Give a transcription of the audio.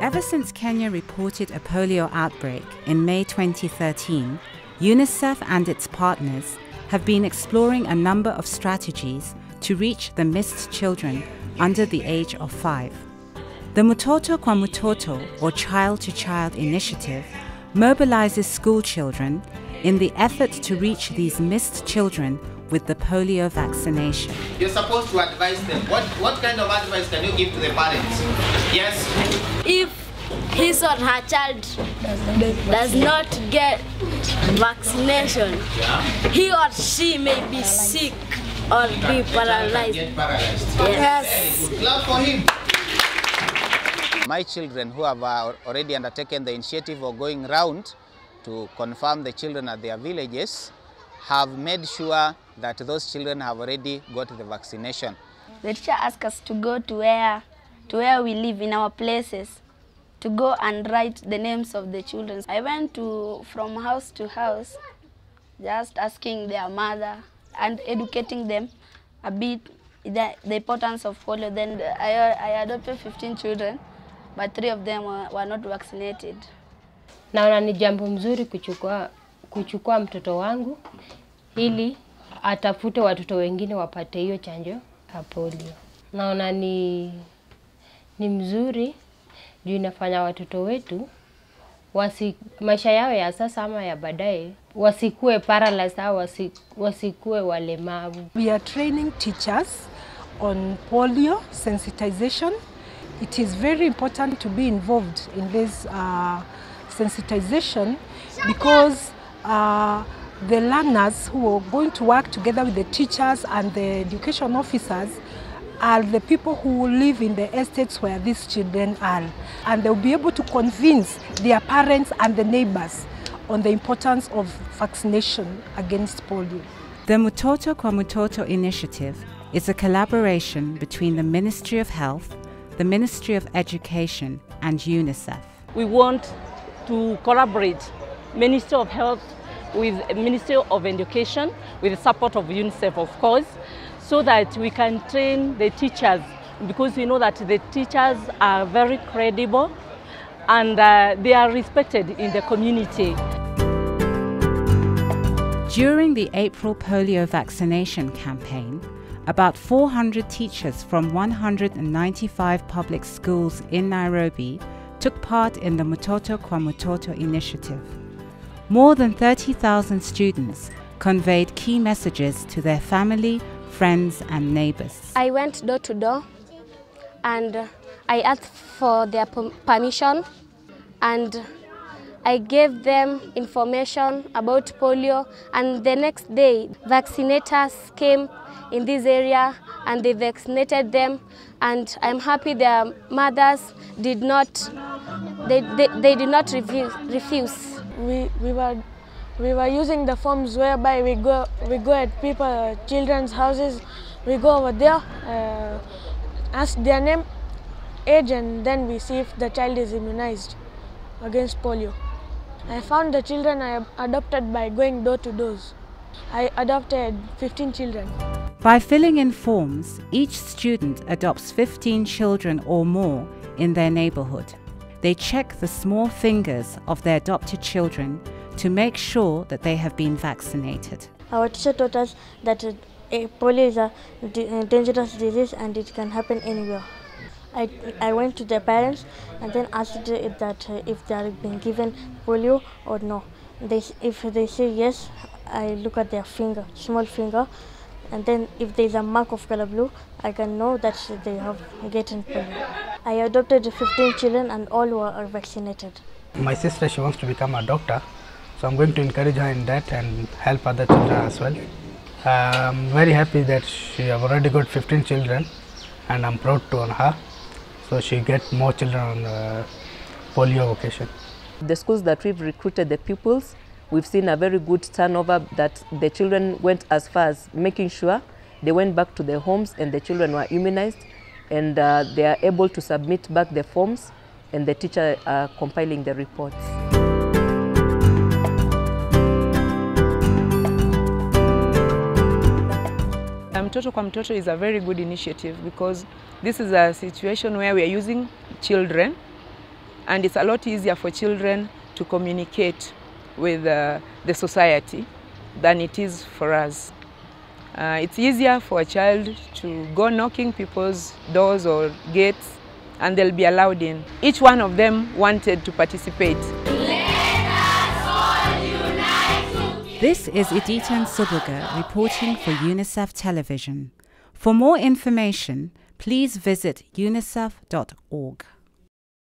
Ever since Kenya reported a polio outbreak in May 2013, UNICEF and its partners have been exploring a number of strategies to reach the missed children under the age of 5. The Mtoto Kwa Mtoto, or child-to-child initiative, mobilizes school children in the effort to reach these missed children with the polio vaccination. You're supposed to advise them. What kind of advice can you give to the parents? Yes? If his or her child does not get vaccination, he or she may be sick or be paralyzed. Yes. Good luck for him. My children who have already undertaken the initiative of going round to confirm the children at their villages have made sure that those children have already got the vaccination. The teacher asked us to go to where we live in our places, to go and write the names of the children. I went from house to house, just asking their mother and educating them a bit the importance of polio. Then I adopted 15 children, but 3 of them were not vaccinated. Naona ni jambo mzuri kuchukua mtoto wangu ili atafute watoto wengine wapate hiyo chanjo ya polio. Naona ni mzuri juu inafanya watoto wetu maisha yao ya sasa ama ya baadaye wasikue paralyzed au wasikue walemavu. We are training teachers on polio sensitization. It is very important to be involved in this sensitization because the learners who are going to work together with the teachers and the education officers are the people who live in the estates where these children are. And they'll be able to convince their parents and the neighbors on the importance of vaccination against polio. The Mtoto Kwa Mtoto initiative is a collaboration between the Ministry of Health, the Ministry of Education and UNICEF. We want to collaborate Ministry of Health with Ministry of Education, with the support of UNICEF of course, so that we can train the teachers, because we know that the teachers are very credible and they are respected in the community. During the April polio vaccination campaign, about 400 teachers from 195 public schools in Nairobi took part in the Mtoto Kwa Mtoto initiative. More than 30,000 students conveyed key messages to their family, friends and neighbors. I went door to door and I asked for their permission and I gave them information about polio, and the next day vaccinators came in this area and they vaccinated them, and I'm happy their mothers did not refuse. We were using the forms whereby we go at children's houses. We go over there, ask their name, age, and then we see if the child is immunized against polio. I found the children I adopted by going door to doors. I adopted 15 children. By filling in forms, each student adopts 15 children or more in their neighborhood. They check the small fingers of their adopted children to make sure that they have been vaccinated. Our teacher taught us that polio is a dangerous disease and it can happen anywhere. I went to the parents and then asked that if they are being given polio or no. If they say yes, I look at their finger, small finger, and then if there is a mark of color blue, I can know that they have gotten polio. I adopted 15 children and all were vaccinated. My sister, she wants to become a doctor, so I'm going to encourage her in that and help other children as well. I'm very happy that she have already got 15 children and I'm proud to her. So she gets more children on polio occasion. The schools that we've recruited the pupils, we've seen a very good turnover, that the children went as far as making sure they went back to their homes and the children were immunized, and they are able to submit back the forms and the teacher are compiling the reports. Mtoto Kwa Mtoto is a very good initiative because this is a situation where we are using children and it's a lot easier for children to communicate with the society than it is for us. It's easier for a child to go knocking people's doors or gates and they'll be allowed in. Each one of them wanted to participate. This is Editan Subwoga reporting for UNICEF Television. For more information, please visit unicef.org.